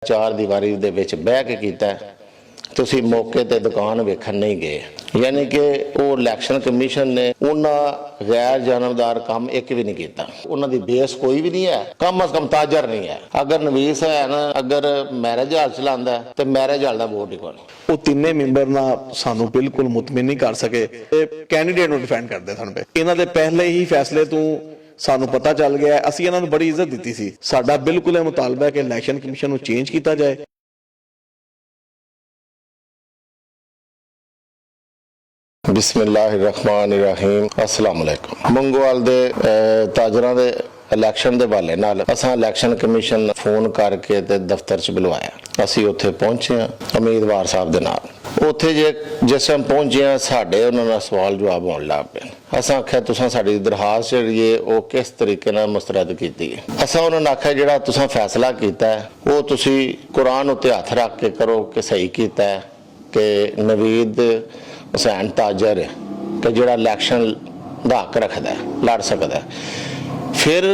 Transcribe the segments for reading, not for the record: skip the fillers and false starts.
चार दीवारी दे विच बह के कीता तुसी मौके ते दुकान वेखण नहीं गए। यानी कि वो इलैक्शन कमीशन ने उन्हां गैर जानबदार काम एक भी नहीं किया। उन्हां दी बेस कोई भी नहीं है, कम अज कम ताजर नहीं है। अगर नवीस है ना, अगर मैरिज हाल चलांदा है तो मैरिज हाल दा वोट ही कोई ਉਹ ਤਿੰਨੇ ਮੈਂਬਰ ਨਾ ਸਾਨੂੰ ਬਿਲਕੁਲ ਮੁਤਮਿਨ ਨਹੀਂ ਕਰ ਸਕੇ ਤੇ ਕੈਂਡੀਡੇਟ ਨੂੰ ਡਿਫੈਂਡ ਕਰਦੇ ਸਨ ਪਏ। ਇਹਨਾਂ ਦੇ ਪਹਿਲੇ ਹੀ ਫੈਸਲੇ ਤੋਂ ਸਾਨੂੰ ਪਤਾ ਚੱਲ ਗਿਆ, ਅਸੀਂ ਇਹਨਾਂ ਨੂੰ ਬੜੀ ਇੱਜ਼ਤ ਦਿੱਤੀ ਸੀ। ਸਾਡਾ ਬਿਲਕੁਲ ਇਹ ਮੁਤਾਲਬਾ ਹੈ ਕਿ ਇਲੈਕਸ਼ਨ ਕਮਿਸ਼ਨ ਨੂੰ ਚੇਂਜ ਕੀਤਾ ਜਾਏ। बिस्मिल्लाहिर्रहमानिर्रहीम अस्सलाम वालेकुम। मंगोवाल दे ताजरां दे इलैक्शन दे हवाले नाल असां इलैक्शन कमीशन फोन करके ते दफ्तर च बुलवाया। असीं उत्थे पहुंचे उम्मीदवार साहब दे नाल। उत्थे जिस टाइम पहुंचे साडे उन्हां नाल सवाल जवाब होण लग पे। असां आख्या तुसां साडी दरखास्त जिहड़ी है ओह किस तरीके नाल मुस्तरद कीती है। असां उन्हां ने आख्या जिहड़ा तुसां फैसला कीता है ओह तुसीं कुरान उत्ते हत्थ रख के करो कि सही कीता है कि नवीद हुसैन ताजर है कि जिहड़ा इलैक्शन दा हक रखदा है, लड़ सकदा है। फिर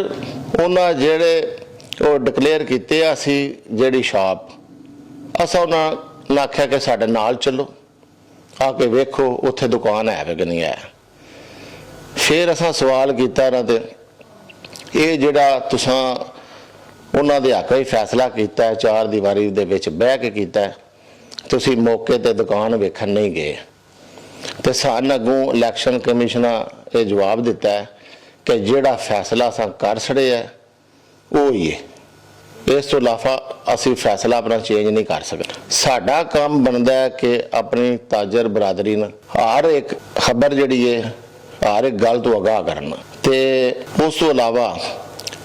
उन्हां जिहड़े ओह डिकलेयर कीते असी जिहड़ी शॉप असां उन्हां ने आख्या कि साडे नाल चलो आके वेखो उत्थे दुकान है कि नहीं है। फिर असां सवाल कीता इन्हां ते ये जिहड़ा तुसां उन्हां दे हक विच फैसला कीता है चार दीवारी दे विच बह के कीता है, तुसीं मौके ते दुकान वेखण नहीं गए। तो सान अगों इलैक्शन कमीशन ये जवाब दिता है कि जिहड़ा फैसला असां कर छड़े है वो ही है, इस तो इलावा असी फैसला अपना चेंज नहीं कर सकते। साडा काम बनता है कि अपनी ताजर बरादरी ने हर एक खबर जिहड़ी है हर एक गल तो आगाह करना। तो उस तो इलावा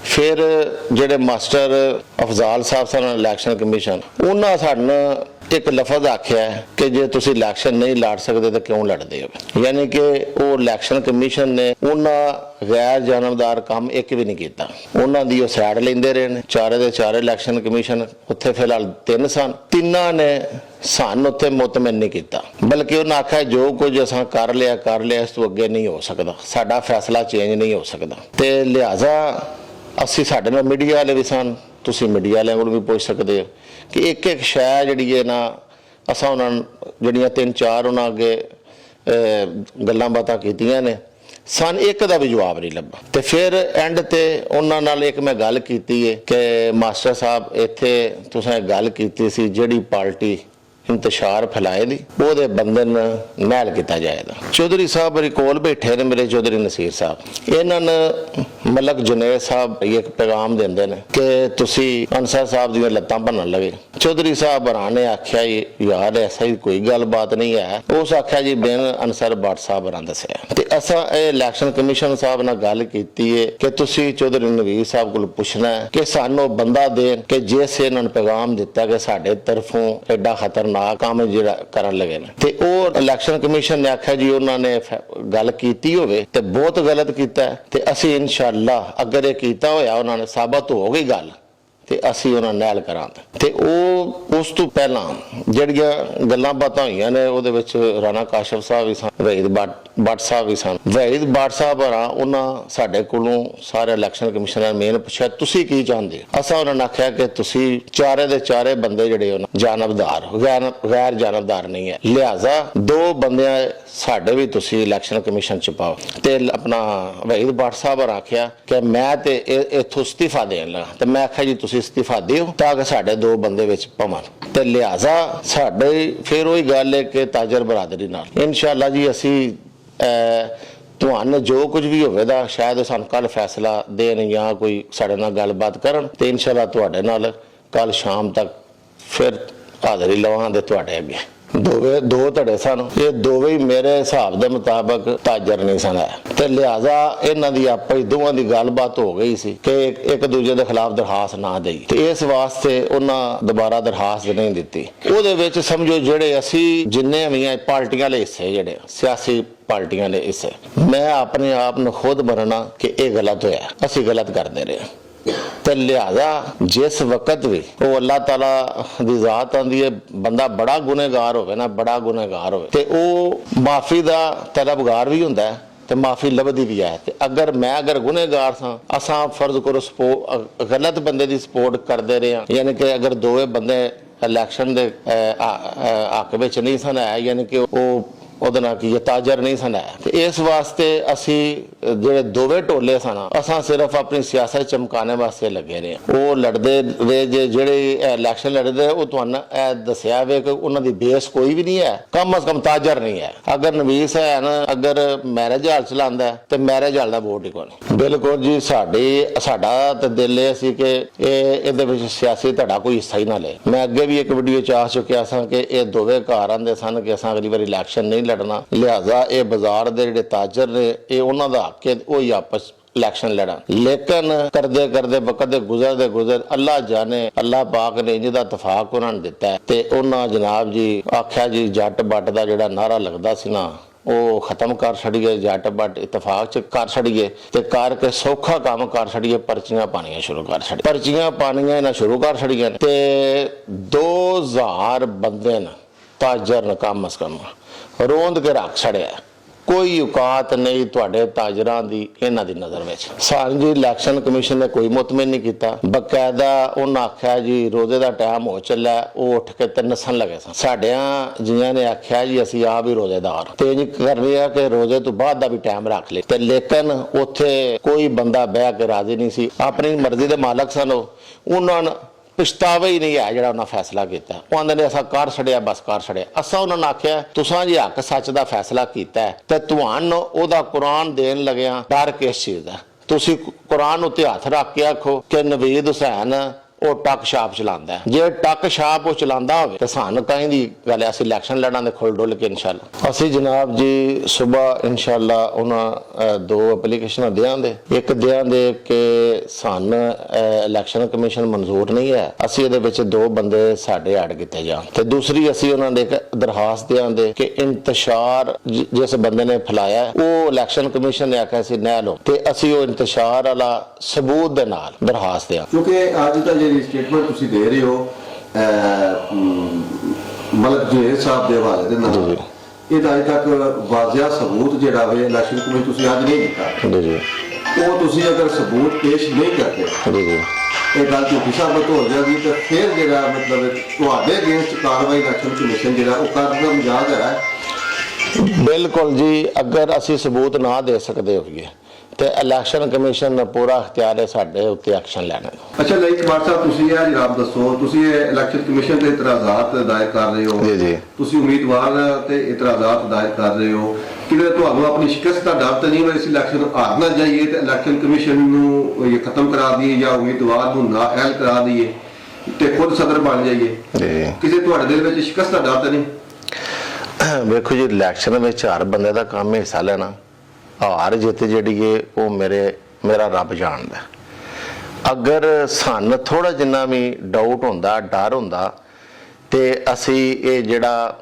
फिर जिहड़े मास्टर अफजाल साहब सन इलैक्शन कमीशन उन्हां साडे एक लफज आख्या है कि जे तुसी इलैक्शन नहीं लड़ सकते तो क्यों लड़ते हो। यानी कि वो इलैक्शन कमीशन ने उन्हां गैर जानबदार काम एक भी नहीं किया। उन्हां दी सैड लेंदे रहे ने चारे दे चारे इलैक्शन कमीशन उत्थे फिलहाल तीन सन, तिन्हां ने सान उत्थे मुतमिन नहीं किया, बल्कि उन्हें आख्या जो कुछ असां कर लिया इस तो अगे नहीं हो सकता, साडा फैसला चेंज नहीं हो सकता। तो लिहाजा असी साडे नाल मीडिया वाले भी सन, तुसी मीडिया वालियां कोल भी पुछ सकते हो कि एक एक शै जिहड़ी है ना असां उन्हां जिहड़ियां तीन चार उन्हां अगे गल्लां बातां कीतियां ने सन एक दा भी जवाब नहीं लब्भा। ते फिर एंड ते उन्हां नाल एक मैं गल कीती है कि मास्टर साहब इत्थे तुसां गल कीती सी जिहड़ी पार्टी इंतशार फैलाए दी ओहदे बंदे महल किया जाएगा। चौधरी साहब मेरे कोल बैठे ने, मेरे चौधरी नसीर साहब, इन्हां ने मलक जुनेद साहब एक पैगाम देंदे ने कि तुसी अंसर साहब दी लत्तां भन्नण लगे। चौधरी साहब भरा ने आख्या यार ऐसा ही कोई गल बात नहीं है। उस आख्या जी बिन अंसर भट्ट साहब भरा दस्सिया ते असां इलैक्शन कमीशन साहब नाल गल कीती है कि तुसी चौधरी नवीस साहब कोल पुछना है कि सानू बंदा देन कि जिस इन्हां ने पैगाम दिता कि साडे तरफों एडा खतरनाक काम जिहड़ा करन लगे ने ते ओह इलैक्शन कमीशन ने आख्या जी उन्होंने गल कीती होवे ते बहुत गलत कीता है ते असी इंशाअल्लाह अगर ये कीता होया उन्होंने साबित हो गई गल ते असी उन्होंने नैल करांगे। ते ओह उस तो पहला जिहड़ियां गल्लां बातां होईयां ने उहदे विच राणा काशफ साहब भी सन, वहीद भट्ट साहब भी सन। वहीद भट्ट साहब हरा उन्हां साडे कोलों सारे इलैक्शन कमीशनर मेन पुछया तुसी की चाहंदे हो। असां उन्हां ने आख्या कि तुसी चारे दे चारे बंदे जिहड़े हो जानबदार गैर जानबदार नहीं है, लिहाजा दो बंदियां साडे भी तुसी इलैक्शन कमीशन च पाओ। ते अपना वहीद भट्ट साहब हरा आख्या कि मैं ते इत्थों इस्तीफा देन लगा। ते मैं आख्या जी तुसी इस्तीफा दिओ ताकि साडे दो बंदे विच पवन ते लिहाजा साडे फिर वही गल है कि ताजर बरादरी नाल इंशाअल्लाह जी असी तुहानू जो कुछ भी होवेगा शायद सानू कल फैसला देन या कोई साडे नाल गलबात करन ते इंशाअल्लाह तुहाडे नाल कल शाम तक फिर हाज़री लवांगे तुहाडे अगे। दो धड़े सन, ये दोवे ही मेरे हिसाब के मुताबिक ताजर नहीं सन है ते लिहाजा इन्हां दी आपस दोवां दी गलबात हो गई सी कि एक दूजे के खिलाफ दरखास्त ना देई ते इस वास्ते उन्हां दोबारा दरखास्त नहीं दित्ती। उहदे विच समझो जिहड़े असी जिन्ने भी पार्टियां दे हिस्से जिहड़े सियासी पार्टियां दे हिस्से मैं अपने आप नूं खुद मनना कि यह गलत होया, असी गलत करते रहे। तो लिहाजा जिस वक्त भी वो अल्लाह ताला दी जात आंदी है बंदा बड़ा गुनहगार होवे ना बड़ा गुनहगार होवे ते वो माफी दा तलबगार भी हुंदा है ਤੇ ਮਾਫੀ ਲੱਭਦੀ ਵੀ ਹੈ। ਤੇ ਅਗਰ ਮੈਂ ਗੁਨੇਗਾਰ ਸਾਂ, ਅਸਾਂ ਫਰਜ਼ ਕਰੋ ਗਲਤ ਬੰਦੇ ਦੀ ਸਪੋਰਟ ਕਰਦੇ ਰਹੇ ਹਾਂ, ਯਾਨੀ ਕਿ ਅਗਰ ਦੋਵੇਂ ਬੰਦੇ ਇਲੈਕਸ਼ਨ ਦੇ ਹੱਕ ਵਿੱਚ ਨਹੀਂ ਸਨ ਹੈ, ਯਾਨੀ ਕਿ ਉਹ ਉਹਦੇ ਨਾਲ ਕੀ ਤਾਜਰ ਨਹੀਂ ਸਨ ਹੈ, ਤੇ ਇਸ ਵਾਸਤੇ ਅਸੀਂ ਜਿਹੜੇ ਦੋਵੇਂ ਟੋਲੇ ਸਨ ਅਸਾਂ ਸਿਰਫ ਆਪਣੀ ਸਿਆਸਤ ਚਮਕਾਣੇ ਵਾਸਤੇ ਲੱਗੇ ਰਹੇ। ਉਹ ਲੜਦੇ ਰਹੇ ਜਿਹੜੇ ਇਲੈਕਸ਼ਨ ਲੜਦੇ ਉਹ ਤੁਹਾਨੂੰ ਇਹ ਦੱਸਿਆ ਵੇ ਕਿ ਉਹਨਾਂ ਦੀ ਬੇਸ ਕੋਈ ਵੀ ਨਹੀਂ ਹੈ, ਕਮ ਅਜ਼ ਕਮ ਤਾਜਰ ਨਹੀਂ ਹੈ। ਅਗਰ ਨਵੀਸ ਹੈ ਨਾ, ਅਗਰ ਮੈਰਿਜ ਹਾਲ ਚਲਾਉਂਦਾ ਤੇ ਮੈਰਿਜ ਹਾਲ ਦਾ ਵੋਟ ਹੀ ਕੋਈ। ਬਿਲਕੁਲ ਜੀ, ਸਾਡਾ ਤਾਂ ਦਿਲ ਇਹ ਸੀ ਕਿ ਇਹਦੇ ਵਿੱਚ ਸਿਆਸੀ ਧੜਾ ਕੋਈ ਹਿੱਸਾ ਹੀ ਨਾ ਲੇ। ਮੈਂ ਅੱਗੇ ਵੀ ਇੱਕ ਵੀਡੀਓ ਚ ਆ ਚੁੱਕਿਆ ਸਾਂ ਕਿ ਇਹ ਦੋਵੇਂ ਘਰ ਆਂਦੇ ਸਨ ਕਿ ਅਸਾਂ ਅਗਲੀ ਵਾਰੀ ਇਲੈਕਸ਼ਨ ਨਹੀਂ ਲੜਨਾ, ਲਿਹਾਜ਼ਾ ਇਹ ਬਾਜ਼ਾਰ ਦੇ ਜਿਹੜੇ ਤਾਜਰ ਨੇ ਇਹ ਉਹਨਾਂ ਦਾ ਹੱਕ ਹੈ, ਉਹ ਹੀ ਆਪਸ ਇਲੈਕਸ਼ਨ ਲੜਨ। ਲੇਕਿਨ ਕਰਦੇ ਕਰਦੇ ਵਕਤ ਦੇ ਗੁਜ਼ਰ ਅੱਲਾਹ ਜਾਣੇ, ਅੱਲਾਹ ਪਾਕ ਨੇ ਜਿਹਦਾ ਇਤਫਾਕ ਉਹਨਾਂ ਨੇ ਦਿੱਤਾ ਹੈ, ਤੇ ਉਹਨਾਂ ਜਨਾਬ ਜੀ ਆਖਿਆ ਜੀ ਜੱਟ ਬੱਟ ਦਾ ਜਿਹੜਾ ਨਾਰਾ ਲੱਗਦਾ ਸੀ ਨਾ ਉਹ ਖਤਮ ਕਰ ਛੜੀਏ, ਜੱਟ ਬੱਟ ਇਤਫਾਕ ਚ ਕਰ ਛੜੀਏ ਤੇ ਕਰਕੇ ਸੌਖਾ ਕੰਮ ਕਰ ਛੜੀਏ, ਪਰਚੀਆਂ ਪਾਣੀਆਂ ਸ਼ੁਰੂ ਕਰ ਛੜੀ। ਪਰਚੀਆਂ ਪਾਣੀਆਂ ਇਹਨਾਂ ਸ਼ੁਰੂ ਕਰ ਛੜੀਆਂ ਤੇ 2000 ਬੰਦੇ ਨੇ ਤਾਜਰ ਨੇ ਕਮ ਅਜ਼ ਕਮ ਰੋਂਦ ਕੇ ਰੱਖ ਛੜਿਆ। ਕੋਈ ਔਕਾਤ ਨਹੀਂ ਤੁਹਾਡੇ ਤਾਜਰਾਂ ਦੀ ਇਹਨਾਂ ਦੀ ਨਜ਼ਰ ਵਿੱਚ। ਸਾਨੂੰ ਜੀ ਇਲੈਕਸ਼ਨ ਕਮਿਸ਼ਨ ਨੇ ਕੋਈ ਮੁਤਮਿਨ ਨਹੀਂ ਕੀਤਾ। ਬਕਾਇਦਾ ਉਹਨਾਂ ਆਖਿਆ ਜੀ ਰੋਜ਼ੇ ਦਾ ਟਾਈਮ ਹੋ ਚੱਲਿਆ, ਉਹ ਉੱਠ ਕੇ ਤੇ ਨੱਸਣ ਲੱਗੇ ਸਨ। ਸਾਡਿਆਂ ਜੀਆਂ ਨੇ ਆਖਿਆ ਜੀ ਅਸੀਂ ਆਪ ਵੀ ਰੋਜ਼ੇਦਾਰ ਤੇ ਇੰਜ ਕਰ ਰਿਹਾ ਕਿ ਰੋਜ਼ੇ ਤੋਂ ਬਾਅਦ ਦਾ ਵੀ ਟਾਈਮ ਰੱਖ ਲਏ, ਤੇ ਲੇਕਿਨ ਉੱਥੇ ਕੋਈ ਬੰਦਾ ਬਹਿ ਕੇ ਰਾਜ਼ੀ ਨਹੀਂ ਸੀ। ਆਪਣੀ ਮਰਜ਼ੀ ਦੇ ਮਾਲਕ ਸਨ ਉਹਨਾਂ ਨੇ ਪਛਤਾਵਾ ਹੀ ਨਹੀਂ ਹੈ ਜਿਹੜਾ ਉਹਨਾਂ ਫੈਸਲਾ ਕੀਤਾ। ਉਹ ਆਂਦੇ ਨੇ ਅਸਾਂ ਕਰ ਛੜਿਆ, ਬਸ ਕਰ ਛੜਿਆ। ਅਸਾਂ ਉਹਨਾਂ ਨੂੰ ਆਖਿਆ ਤੁਸਾਂ ਜੀ ਹੱਕ ਸੱਚ ਦਾ ਫੈਸਲਾ ਕੀਤਾ ਤੇ ਤੁਹਾਨੂੰ ਉਹਦਾ ਕੁਰਾਨ ਦੇਣ ਲੱਗਿਆ ਡਰ ਕਿਸ ਚੀਜ਼ ਦਾ? ਤੁਸੀਂ ਕੁਰਾਨ ਉੱਤੇ ਹੱਥ ਰੱਖ ਕੇ ਆਖੋ ਕਿ ਨਵੀਦ ਹੁਸੈਨ ਉਹ ਟੱਕ ਛਾਪ ਚਲਾਉਂਦਾ। ਜੇ ਟੱਕ ਛਾਪ ਉਹ ਚਲਾਉਂਦਾ ਹੋਵੇ ਤਾਂ ਸਾਨੂੰ ਕਹੀਂ ਦੀ ਗੱਲ ਹੈ, ਅਸੀਂ ਇਲੈਕਸ਼ਨ ਲੜਾਂਗੇ ਖੁੱਲ ਡੁੱਲ ਕੇ ਇਨਸ਼ਾਅੱਲਾ। ਅਸੀਂ ਜਨਾਬ ਜੀ ਸਵੇਰ ਇਨਸ਼ਾਅੱਲਾ ਉਹਨਾਂ 2 ਐਪਲੀਕੇਸ਼ਨਾਂ ਦਿਆਂਗੇ। ਇੱਕ ਦਿਆਂਗੇ ਕਿ ਸਾਨੂੰ ਇਲੈਕਸ਼ਨ ਕਮਿਸ਼ਨ ਮਨਜ਼ੂਰ ਨਹੀਂ ਹੈ, ਅਸੀਂ ਇਹਦੇ ਵਿੱਚ 2 ਬੰਦੇ ਸਾਡੇ ਐਡ ਕੀਤੇ ਜਾਣ, ਤੇ ਦੂਸਰੀ ਅਸੀਂ ਉਹਨਾਂ ਦੇ ਇੱਕ ਦਰਖਾਸਤ ਦਿਆਂਗੇ ਕਿ ਇੰਤਸ਼ਾਰ ਜਿਸ ਬੰਦੇ ਨੇ ਫੈਲਾਇਆ ਉਹ ਇਲੈਕਸ਼ਨ ਕਮਿਸ਼ਨ ਨੇ ਆਖਿਆ ਸੀ ਨਾ ਲਓ, ਤੇ ਅਸੀਂ ਉਹ ਇੰਤਸ਼ਾਰ ਵਾਲਾ ਸਬੂਤ ਦੇ ਨਾਲ ਦਰਖਾਸਤ ਦਿਆਂ। ਕਿਉਂਕਿ ਅੱਜ ਦਾ ਜਿਹੜੀ ਸਟੇਟਮੈਂਟ ਤੁਸੀਂ ਦੇ ਰਹੇ ਹੋ ਮਲਕ ਜੁਨੇਦ ਸਾਹਿਬ ਦੇ ਹਵਾਲੇ ਦੇ ਨਾਲ, ਇਹਦਾ ਅਜੇ ਤੱਕ ਵਾਜ਼ਿਆ ਸਬੂਤ ਜਿਹੜਾ ਵੇ ਇਲੈਕਸ਼ਨ ਕਮਿਸ਼ਨ ਤੁਸੀਂ ਅੱਜ ਨਹੀਂ ਦਿੱਤਾ ਜੀ, ਉਹ ਤੁਸੀਂ ਅਗਰ ਸਬੂਤ ਪੇਸ਼ ਨਹੀਂ ਕਰਦੇ ਜੀ ਇਹ ਗੱਲ ਝੂਠੀ ਸਾਬਤ ਹੋ ਜਾਏਗੀ, ਤੇ ਫਿਰ ਜਿਹੜਾ ਮਤਲਬ ਤੁਹਾਡੇ ਅਗੇਂਸਟ ਕਾਰਵਾਈ ਇਲੈਕਸ਼ਨ ਕਮਿਸ਼ਨ ਜਿਹੜਾ ਉਹ ਕਰਨ ਦਾ ਮਜਾਜ ਹੈ। ਬਿਲਕੁਲ ਜੀ, ਅਗਰ ਅਸੀਂ ਸਬੂਤ ਨਾ ਦੇ ਸਕਦੇ ਹੋਈਏ ਤੇ ਇਲੈਕਸ਼ਨ ਕਮਿਸ਼ਨ ਦਾ ਪੂਰਾ ਅਖਤਿਆਰ ਹੈ ਸਾਡੇ ਉੱਤੇ ਐਕਸ਼ਨ ਲੈਣ ਦਾ। ਅੱਛਾ ਲਾਈਕ ਕੁਮਾਰ ਸਾਹਿਬ, ਤੁਸੀਂ ਇਹ ਜਨਾਬ ਦੱਸੋ, ਤੁਸੀਂ ਇਹ ਇਲੈਕਸ਼ਨ ਕਮਿਸ਼ਨ ਤੇ ਇਤਰਾਜ਼ਾਤ ਦਾਇਰ ਕਰ ਰਹੇ ਹੋ, ਜੀ ਤੁਸੀਂ ਉਮੀਦਵਾਰ ਤੇ ਇਤਰਾਜ਼ਾਤ ਦਾਇਰ ਕਰ ਰਹੇ ਹੋ, ਕਿਤੇ ਤੁਹਾਨੂੰ ਆਪਣੀ ਸ਼ਿਕਸਤ ਦਾ ਡਰ ਤਾਂ ਨਹੀਂ ਹੋਇਆ ਇਸ ਇਲੈਕਸ਼ਨ ਹਾਰ ਨਾ ਜਾਈਏ ਤੇ ਇਲੈਕਸ਼ਨ ਕਮਿਸ਼ਨ ਨੂੰ ਇਹ ਖਤਮ ਕਰਾ ਦਈਏ ਜਾਂ ਉਮੀਦਵਾਰ ਨੂੰ ਨਾਅਹਿਲ ਕਰਾ ਦਈਏ ਤੇ ਖੁਦ ਸਦਰ ਬਣ ਜਾਈਏ? ਕਿਸੇ ਤੁਹਾਡੇ ਦਿਲ ਵਿੱਚ ਸ਼ਿਕਸਤ ਦਾ ਡਰ ਤਾਂ ਨਹੀਂ? ਵੇਖੋ ਜੀ, ਇਲੈਕਸ਼ਨ ਵਿੱਚ ਹਰ ਬੰਦੇ ਦਾ ਕੰਮ ਹਿੱਸਾ ਲੈਣਾ, ਹਾਰ ਜਿੱਤ ਜਿਹੜੀ ਏ ਉਹ ਮੇਰਾ ਰੱਬ ਜਾਣਦਾ। ਅਗਰ ਸਾਨੂੰ ਥੋੜਾ ਜਿੰਨਾ ਵੀ ਡਾਊਟ ਹੁੰਦਾ, ਡਰ ਹੁੰਦਾ, ਤੇ ਅਸੀਂ ਇਹ ਜਿਹੜਾ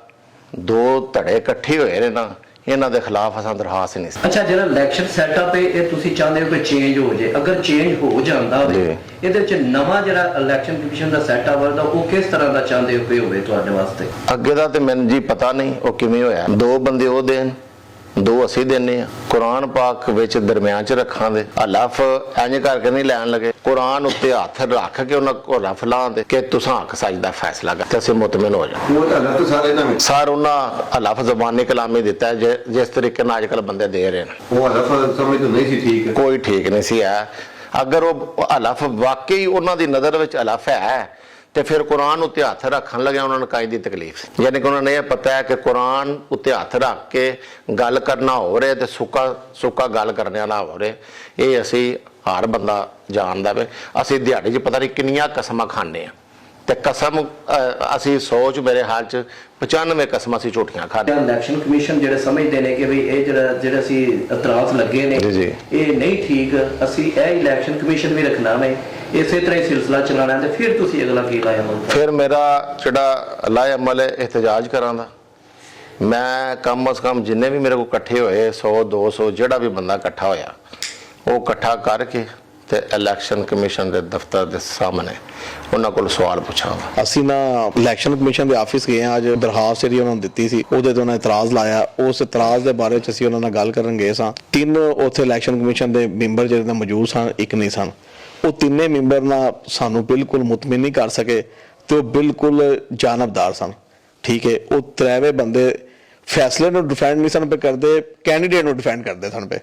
2 ਧੜੇ ਇਕੱਠੇ ਹੋਏ ਨੇ ਨਾ ਇਹਨਾਂ ਦੇ ਖਿਲਾਫ ਅਸਾਂ ਦਰਖਾਸਤ ਨਹੀਂ ਸੀ। ਅੱਛਾ, ਜਿਹੜਾ ਇਲੈਕਸ਼ਨ ਸੈਟਅਪ ਹੈ ਇਹ ਤੁਸੀਂ ਚਾਹੁੰਦੇ ਹੋ ਕਿ ਚੇਂਜ ਹੋ ਜੇ? ਅਗਰ ਚੇਂਜ ਹੋ ਜਾਂਦਾ ਹੋਵੇ ਇਹਦੇ ਵਿੱਚ ਨਵਾਂ ਜਿਹੜਾ ਇਲੈਕਸ਼ਨ ਕਮਿਸ਼ਨ ਦਾ ਸੈਟਅਪ ਹੈ ਉਹ ਕਿਸ ਤਰ੍ਹਾਂ ਦਾ ਚਾਹੁੰਦੇ ਹੋ ਕਿ ਹੋਵੇ ਤੁਹਾਡੇ ਵਾਸਤੇ? ਅੱਗੇ ਦਾ ਤੇ ਮੈਨੂੰ ਜੀ ਪਤਾ ਨਹੀਂ ਉਹ ਕਿਵੇਂ ਹੋਇਆ। 2 ਬੰਦੇ ਉਹ ਦੇਣ, 2 ਅਸੀਂ ਦੇਣੇ ਆ। ਕੁਰਾਨ ਪਾਕ ਵਿੱਚ ਦਰਮਿਆਨ ਚ ਰੱਖਾਂਗੇ, ਹਲਫ ਇੰਜ ਕਰਕੇ ਨਹੀਂ ਲੈਣ ਲੱਗੇ, ਕੁਰਾਨ ਉੱਤੇ ਹੱਥ ਰੱਖ ਕੇ ਉਹਨਾਂ ਕੋਲ ਹਲਫ ਲਾਉਂਦੇ ਕਿ ਤੁਸਾਂ ਹੱਕ ਸੱਚ ਦਾ ਫੈਸਲਾ ਕਰ ਤੇ ਅਸੀਂ ਮੁਤਮਿਨ ਹੋ ਜਾਵਾਂ। ਉਹ ਹਲਫ ਸਾਰੇ ਨਾ ਸਰ ਉਹਨਾਂ ਹਲਫ ਜ਼ਬਾਨੀ ਕਲਾਮੀ ਦਿੱਤਾ ਜਿਸ ਤਰੀਕੇ ਨਾਲ ਅੱਜ ਕੱਲ੍ਹ ਬੰਦੇ ਦੇ ਰਹੇ ਨੇ, ਉਹ ਹਲਫ ਸਮਝ ਤੋਂ ਨਹੀਂ ਸੀ ਠੀਕ, ਕੋਈ ਠੀਕ ਨਹੀਂ ਸੀ ਹੈ। ਅਗਰ ਉਹ ਹਲਫ ਵਾਕਈ ਉਹਨਾਂ ਦੀ ਨਜ਼ਰ ਵਿੱਚ ਹਲਫ ਹੈ ਤੇ ਫਿਰ ਕੁਰਾਨ ਉੱਤੇ ਹੱਥ ਰੱਖਣ ਲੱਗਿਆ ਉਹਨਾਂ ਨੂੰ ਕਾਇਦ ਦੀ ਤਕਲੀਫ ਸੀ। ਯਾਨੀ ਕਿ ਉਹਨਾਂ ਨੇ ਇਹ ਪਤਾ ਹੈ ਕਿ ਕੁਰਾਨ ਉੱਤੇ ਹੱਥ ਰੱਖ ਕੇ ਗੱਲ ਕਰਨਾ ਹੋ ਰਿਹਾ ਤੇ ਸੁੱਕਾ ਗੱਲ ਕਰਨ ਵਾਲਾ ਹੋ ਰਿਹਾ। ਇਹ ਅਸੀਂ ਹਰ ਬੰਦਾ ਜਾਣਦਾ ਵੇ। ਅਸੀਂ ਦਿਹਾੜੀ 'ਚ ਪਤਾ ਨਹੀਂ ਕਿੰਨੀਆਂ ਕਸਮਾਂ ਖਾਂਦੇ ਆ, ਤੇ ਕਸਮ ਅਸੀਂ ਸੋਚ ਮੇਰੇ ਹਾਲ 'ਚ 95 ਕਸਮਾਂ ਅਸੀਂ ਝੂਠੀਆਂ ਖਾਂਦੇ। ਇਲੈਕਸ਼ਨ ਕਮਿਸ਼ਨ ਜਿਹੜੇ ਸਮਝਦੇ ਨੇ ਕਿ ਵੀ ਇਹ ਜਿਹੜੇ ਅਸੀਂ ਇਤਰਾਜ਼ ਲੱਗੇ ਨੇ ਇਹ ਨਹੀਂ ਠੀਕ, ਅਸੀਂ ਇਹ ਇਲੈਕਸ਼ਨ ਕਮਿਸ਼ਨ ਵੀ ਰੱਖਣਾ ਵੇ, ਇਸੇ ਤਰ੍ਹਾਂ ਹੀ ਸਿਲਸਿਲਾ ਚਲਾਣਾ, ਤੇ ਫਿਰ ਤੁਸੀਂ ਅਗਲਾ ਕੀ ਲਾਇਆ ਅਮਲ? ਫਿਰ ਮੇਰਾ ਜਿਹੜਾ ਲਾਇਆ ਅਮਲ ਹੈ ਇhtਜਾਜ ਕਰਾਂ ਦਾ। ਮੈਂ ਕਮ ਅਜ਼ ਕਮ ਜਿੰਨੇ ਵੀ ਮੇਰੇ ਕੋਲ ਇਕੱਠੇ ਹੋਏ 100 200 ਜਿਹੜਾ ਵੀ ਬੰਦਾ ਇਕੱਠਾ ਹੋਇਆ ਉਹ ਇਕੱਠਾ ਕਰਕੇ ਤੇ ਇਲੈਕਸ਼ਨ ਕਮਿਸ਼ਨ ਦੇ ਦਫ਼ਤਰ ਦੇ ਸਾਹਮਣੇ ਉਹਨਾਂ ਕੋਲ ਸਵਾਲ ਪੁੱਛਾਂਗਾ। ਅਸੀਂ ਨਾ ਇਲੈਕਸ਼ਨ ਕਮਿਸ਼ਨ ਦੇ ਆਫਿਸ ਗਏ ਹਾਂ, ਅੱਜ ਦਰਖਾਸਤ ਜਿਹੜੀ ਉਹਨਾਂ ਨੂੰ ਦਿੱਤੀ ਸੀ ਉਹਦੇ ਤੇ ਉਹਨਾਂ ਇਤਰਾਜ਼ ਲਾਇਆ। ਉਸ ਇਤਰਾਜ਼ ਦੇ ਬਾਰੇ ਚ ਅਸੀਂ ਉਹਨਾਂ ਨਾਲ ਗੱਲ ਕਰਨ ਗਏ ਸਾਂ। 3 ਉੱਥੇ ਇਲੈਕਸ਼ਨ ਕਮਿਸ਼ਨ ਦੇ ਮੈਂਬਰ ਜਿਹੜੇ ਮੌਜੂਦ ਸਨ, ਇੱਕ ਨਹੀਂ ਸਨ। ਉਹ ਤਿੰਨੇ ਮੈਂਬਰ ਨਾ ਸਾਨੂੰ ਬਿਲਕੁਲ ਮੁਤਮਿਨ ਨਹੀਂ ਕਰ ਸਕੇ ਤੇ ਉਹ ਬਿਲਕੁਲ ਜਾਨਬਦਾਰ ਸਨ। ਠੀਕ ਹੈ, ਉਹ ਤਰੇਵੇਂ ਬੰਦੇ ਫੈਸਲੇ ਨੂੰ ਡਿਫੈਂਡ ਨਹੀਂ ਸਨ ਪੇ ਕਰਦੇ, ਕੈਂਡੀਡੇਟ ਨੂੰ ਡਿਫੈਂਡ ਕਰਦੇ ਸਨ ਪਏ।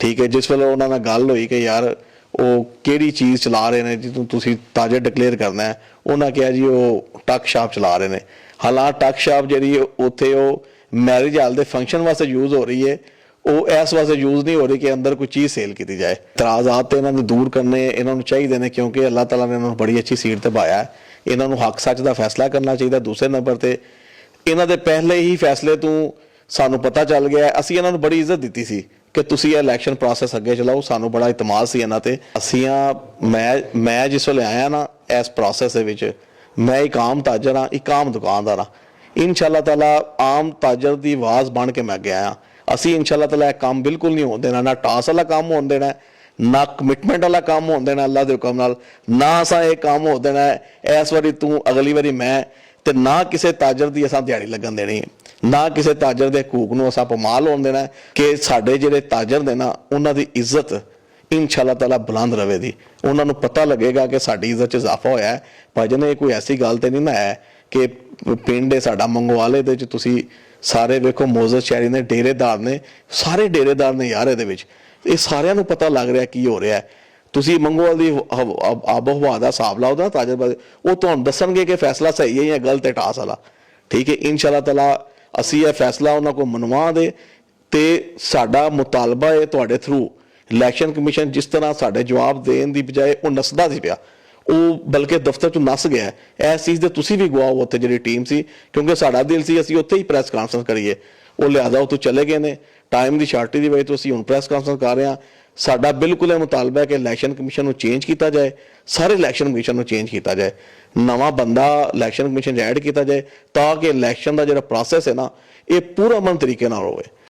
ਠੀਕ ਹੈ, ਜਿਸ ਵੇਲੇ ਉਹਨਾਂ ਨਾਲ ਗੱਲ ਹੋਈ ਕਿ ਯਾਰ ਉਹ ਕਿਹੜੀ ਚੀਜ਼ ਚਲਾ ਰਹੇ ਨੇ ਜਿਹਨੂੰ ਤੁਸੀਂ ਤਾਜ਼ਾ ਡਿਕਲੇਅਰ ਕਰਨਾ ਹੈ, ਉਹਨਾਂ ਕਿਹਾ ਜੀ ਉਹ ਟੱਕ ਸ਼ਾਪ ਚਲਾ ਰਹੇ ਨੇ। ਹਾਲਾਂਕਿ ਟੱਕ ਸ਼ਾਪ ਜਿਹੜੀ ਉੱਥੇ ਉਹ ਮੈਰਿਜ ਹਾਲ ਦੇ ਫੰਕਸ਼ਨ ਵਾਸਤੇ ਯੂਜ਼ ਹੋ ਰਹੀ ਹੈ, ਉਹ ਇਸ ਵਾਸਤੇ ਯੂਜ਼ ਨਹੀਂ ਹੋ ਰਹੀ ਕਿ ਅੰਦਰ ਕੋਈ ਚੀਜ਼ ਸੇਲ ਕੀਤੀ ਜਾਏ। ਇਤਰਾਜ਼ਾਤ ਤੇ ਇਹਨਾਂ ਨੂੰ ਦੂਰ ਕਰਨੇ ਇਹਨਾਂ ਨੂੰ ਚਾਹੀਦੇ ਨੇ, ਕਿਉਂਕਿ ਅੱਲਾਹ ਤਾਲਾ ਨੇ ਇਹਨਾਂ ਨੂੰ ਬੜੀ ਅੱਛੀ ਸੀਟ ਤੇ ਪਾਇਆ ਹੈ। ਇਹਨਾਂ ਨੂੰ ਹੱਕ ਸੱਚ ਦਾ ਫੈਸਲਾ ਕਰਨਾ ਚਾਹੀਦਾ। ਦੂਸਰੇ ਨੰਬਰ ਤੇ ਇਹਨਾਂ ਦੇ ਪਹਿਲੇ ਹੀ ਫੈਸਲੇ ਤੋਂ ਸਾਨੂੰ ਪਤਾ ਚੱਲ ਗਿਆ, ਅਸੀਂ ਇਹਨਾਂ ਨੂੰ ਬੜੀ ਇੱਜ਼ਤ ਦਿੱਤੀ ਸੀ ਕਿ ਤੁਸੀਂ ਇਹ ਇਲੈਕਸ਼ਨ ਪ੍ਰੋਸੈਸ ਅੱਗੇ ਚਲਾਓ। ਸਾਨੂੰ ਬੜਾ ਇਤਮਾਦ ਸੀ ਇਹਨਾਂ ਤੇ। ਮੈਂ ਜਿਸ ਵੇਲੇ ਆਇਆ ਨਾ ਇਸ ਪ੍ਰੋਸੈਸ ਦੇ ਵਿੱਚ, ਮੈਂ ਇੱਕ ਆਮ ਤਾਜਰ ਹਾਂ, ਇੱਕ ਆਮ ਦੁਕਾਨਦਾਰ ਹਾਂ। ਇਨਸ਼ਾਅੱਲਾ ਤਾਲਾ ਆਮ ਤਾਜਰ ਦੀ ਆਵਾਜ਼ ਬਣ ਕੇ ਮੈਂ ਅੱਗੇ ਆਇਆ। ਅਸੀਂ ਇਨਸ਼ਾਅੱਲਾ ਤਾਲਾ ਇਹ ਕੰਮ ਬਿਲਕੁਲ ਨਹੀਂ ਹੋਣ ਦੇਣਾ, ਨਾ ਟਾਸ ਵਾਲਾ ਕੰਮ ਹੋਣ ਦੇਣਾ, ਨਾ ਕਮਿਟਮੈਂਟ ਵਾਲਾ ਕੰਮ ਹੋਣ ਦੇਣਾ ਅੱਲਾ ਦੇ ਹੁਕਮ ਨਾਲ, ਨਾ ਅਸਾਂ ਇਹ ਕੰਮ ਹੋਣ ਦੇਣਾ ਇਸ ਵਾਰੀ ਤੂੰ ਅਗਲੀ ਵਾਰੀ ਮੈਂ, ਤੇ ਨਾ ਕਿਸੇ ਤਾਜਰ ਦੀ ਅਸਾਂ ਦਿਹਾੜੀ ਲੱਗਣ ਦੇਣੀ ਹੈ, ਨਾ ਕਿਸੇ ਤਾਜਰ ਦੇ ਹਕੂਕ ਨੂੰ ਅਸਾਂ ਪਮਾਲ ਹੋਣ ਦੇਣਾ ਕਿ ਸਾਡੇ ਜਿਹੜੇ ਤਾਜਰ ਨੇ ਨਾ ਉਹਨਾਂ ਦੀ ਇੱਜ਼ਤ ਇਨਸ਼ਾਅੱਲਾ ਤਾਲਾ ਬੁਲੰਦ ਰਵੇ ਦੀ। ਉਹਨਾਂ ਨੂੰ ਪਤਾ ਲੱਗੇਗਾ ਕਿ ਸਾਡੀ ਇੱਜ਼ਤ 'ਚ ਇਜ਼ਾਫਾ ਹੋਇਆ ਹੈ। ਭਾਜਨ ਇਹ ਕੋਈ ਐਸੀ ਗੱਲ ਤੇ ਨਹੀਂ ਨਾ ਹੈ ਕਿ ਪਿੰਡ ਹੈ ਸਾਡਾ ਮੰਗਵਾਲੇ ਦੇ 'ਚ ਤੁਸੀਂ ਸਾਰੇ ਵੇਖੋ ਮੋਜ਼ਸ ਸ਼ਹਿਰੀ ਨੇ, ਡੇਰੇਦਾਰ ਨੇ, ਸਾਰੇ ਡੇਰੇਦਾਰ ਨੇ ਯਾਰ ਇਹਦੇ ਵਿੱਚ। ਇਹ ਸਾਰਿਆਂ ਨੂੰ ਪਤਾ ਲੱਗ ਰਿਹਾ ਕੀ ਹੋ ਰਿਹਾ ਹੈ। ਤੁਸੀਂ ਮੰਗੋਵਾਲ ਦੀ ਆਬੋ ਹਵਾ ਦਾ ਹਿਸਾਬ ਲਾਓ ਨਾ ਤਾਜਰ ਬਾਰੇ, ਉਹ ਤੁਹਾਨੂੰ ਦੱਸਣਗੇ ਕਿ ਫੈਸਲਾ ਸਹੀ ਹੈ ਜਾਂ ਗਲਤ ਹੈ ਟਾਸ ਵਾਲਾ। ਠੀਕ ਹੈ, ਇਨਸ਼ਾਅੱਲਾ ਤਾਲਾ ਅਸੀਂ ਇਹ ਫੈਸਲਾ ਉਹਨਾਂ ਕੋਲ ਮਨਵਾ ਦੇ ਤੇ ਸਾਡਾ ਮੁਤਾਲਬਾ ਹੈ ਤੁਹਾਡੇ ਥਰੂ ਇਲੈਕਸ਼ਨ ਕਮਿਸ਼ਨ ਜਿਸ ਤਰ੍ਹਾਂ ਸਾਡੇ ਜਵਾਬ ਦੇਣ ਦੀ ਬਜਾਏ ਉਹ ਨਸਦਾ ਸੀ ਪਿਆ, ਉਹ ਬਲਕਿ ਦਫ਼ਤਰ ਚੋਂ ਨਸ ਗਿਆ। ਇਸ ਚੀਜ਼ ਦੇ ਤੁਸੀਂ ਵੀ ਗਵਾਹ ਹੋ ਉੱਥੇ ਜਿਹੜੀ ਟੀਮ ਸੀ, ਕਿਉਂਕਿ ਸਾਡਾ ਦਿਲ ਸੀ ਅਸੀਂ ਉੱਥੇ ਹੀ ਪ੍ਰੈਸ ਕਾਨਫਰੰਸ ਕਰੀਏ। ਉਹ ਲਿਆਦਾ ਉਹ ਤੋਂ ਚਲੇ ਗਏ ਨੇ, ਟਾਈਮ ਦੀ ਸ਼ਾਰਟੀ ਦੀ ਵਜ੍ਹਾ ਤੋਂ ਅਸੀਂ ਹੁਣ ਪ੍ਰੈਸ ਕਾਨਫਰੰਸ ਕਰ ਰਹੇ ਹਾਂ। ਸਾਡਾ ਬਿਲਕੁਲ ਇਹ ਮੁਤਾਲਬਾ ਹੈ ਕਿ ਇਲੈਕਸ਼ਨ ਕਮਿਸ਼ਨ ਨੂੰ ਚੇਂਜ ਕੀਤਾ ਜਾਏ, ਸਾਰੇ ਇਲੈਕਸ਼ਨ ਕਮਿਸ਼ਨ ਨੂੰ ਚੇਂਜ ਕੀਤਾ ਜਾਏ, ਨਵਾਂ ਬੰਦਾ ਇਲੈਕਸ਼ਨ ਕਮਿਸ਼ਨ 'ਚ ਐਡ ਕੀਤਾ ਜਾਏ ਤਾਂ ਕਿ ਇਲੈਕਸ਼ਨ ਦਾ ਜਿਹੜਾ ਪ੍ਰੋਸੈਸ ਹੈ ਨਾ ਇਹ ਪੂਰਾ ਅਮਨ ਤਰੀਕੇ ਨਾਲ ਹੋਵੇ।